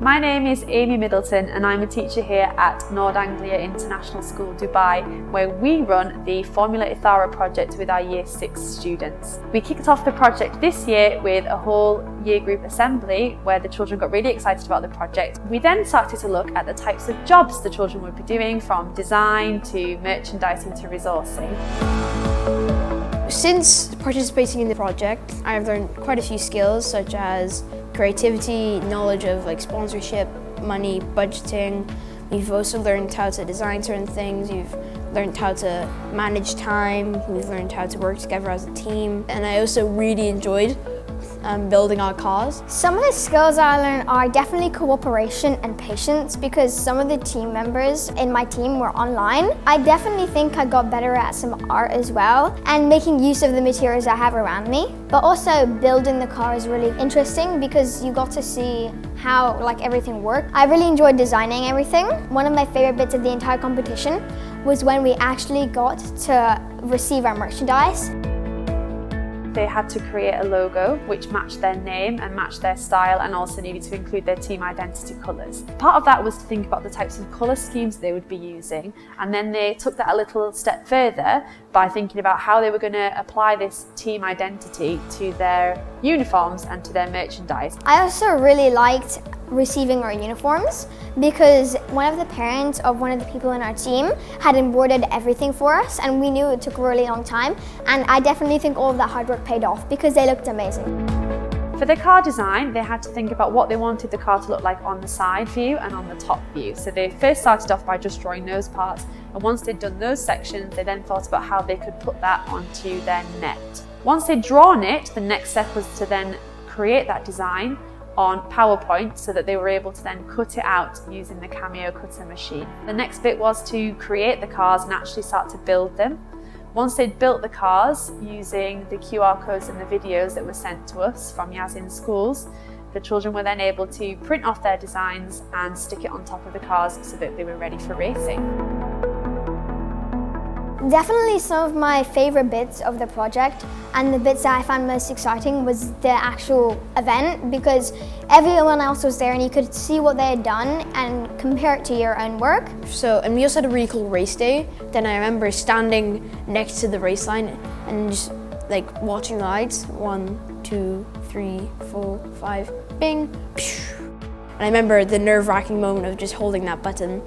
My name is Amy Middleton and I'm a teacher here at Nord Anglia International School, Dubai, where we run the Formula Ethara project with our Year 6 students. We kicked off the project this year with a whole year group assembly where the children got really excited about the project. We then started to look at the types of jobs the children would be doing, from design to merchandising to resourcing. Since participating in the project, I've learned quite a few skills such as creativity, knowledge of sponsorship, money, budgeting. We've also learned how to design certain things. We've learned how to manage time. We've learned how to work together as a team. And I also really enjoyed building our cars. Some of the skills I learned are definitely cooperation and patience, because some of the team members in my team were online. I definitely think I got better at some art as well, and making use of the materials I have around me. But also building the car is really interesting because you got to see how everything worked. I really enjoyed designing everything. One of my favorite bits of the entire competition was when we actually got to receive our merchandise. They had to create a logo which matched their name and matched their style, and also needed to include their team identity colours. Part of that was to think about the types of colour schemes they would be using, and then they took that a little step further by thinking about how they were going to apply this team identity to their uniforms and to their merchandise. I also really liked receiving our uniforms because one of the parents of one of the people in our team had embroidered everything for us, and we knew it took a really long time, and I definitely think all of that hard work paid off because they looked amazing. For the car design, they had to think about what they wanted the car to look like on the side view and on the top view. So they first started off by just drawing those parts, and once they'd done those sections, they then thought about how they could put that onto their net. Once they'd drawn it, the next step was to then create that design on PowerPoint so that they were able to then cut it out using the Cameo cutter machine. The next bit was to create the cars and actually start to build them. Once they'd built the cars using the QR codes and the videos that were sent to us from Yazin schools, the children were then able to print off their designs and stick it on top of the cars so that they were ready for racing. Definitely some of my favorite bits of the project, and the bits that I found most exciting, was the actual event, because everyone else was there and you could see what they had done and compare it to your own work. And we also had a really cool race day. Then I remember standing next to the race line and just watching the lights. 1, 2, 3, 4, 5, bing. And I remember the nerve-wracking moment of just holding that button.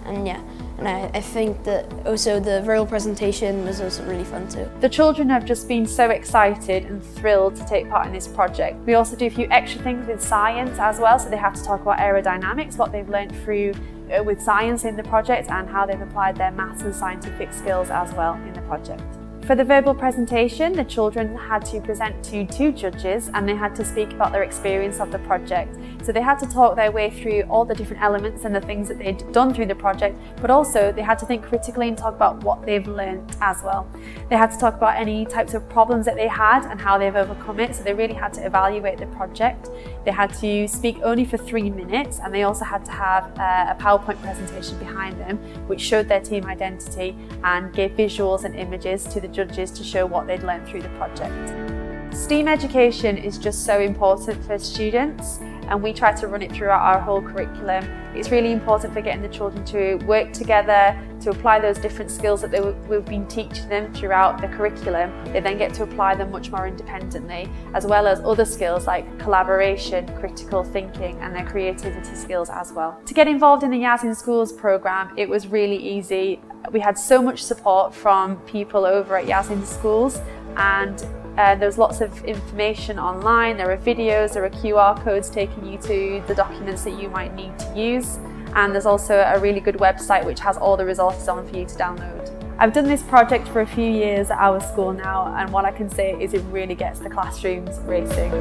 And yeah. And I think that also the verbal presentation was also really fun too. The children have just been so excited and thrilled to take part in this project. We also do a few extra things with science as well, so they have to talk about aerodynamics, what they've learned through with science in the project, and how they've applied their maths and scientific skills as well in the project. For the verbal presentation, the children had to present to 2 judges, and they had to speak about their experience of the project. So they had to talk their way through all the different elements and the things that they'd done through the project, but also they had to think critically and talk about what they've learned as well. They had to talk about any types of problems that they had and how they've overcome it, so they really had to evaluate the project. They had to speak only for 3 minutes, and they also had to have a PowerPoint presentation behind them which showed their team identity and gave visuals and images to the judges to show what they'd learned through the project. STEAM education is just so important for students, and we try to run it throughout our whole curriculum. It's really important for getting the children to work together, to apply those different skills that we've been teaching them throughout the curriculum. They then get to apply them much more independently, as well as other skills like collaboration, critical thinking, and their creativity skills as well. To get involved in the Yazin Schools programme, it was really easy. We had so much support from people over at Yazin Schools, and there's lots of information online. There are videos, there are QR codes taking you to the documents that you might need to use, and there's also a really good website which has all the resources on for you to download. I've done this project for a few years at our school now, and what I can say is it really gets the classrooms racing.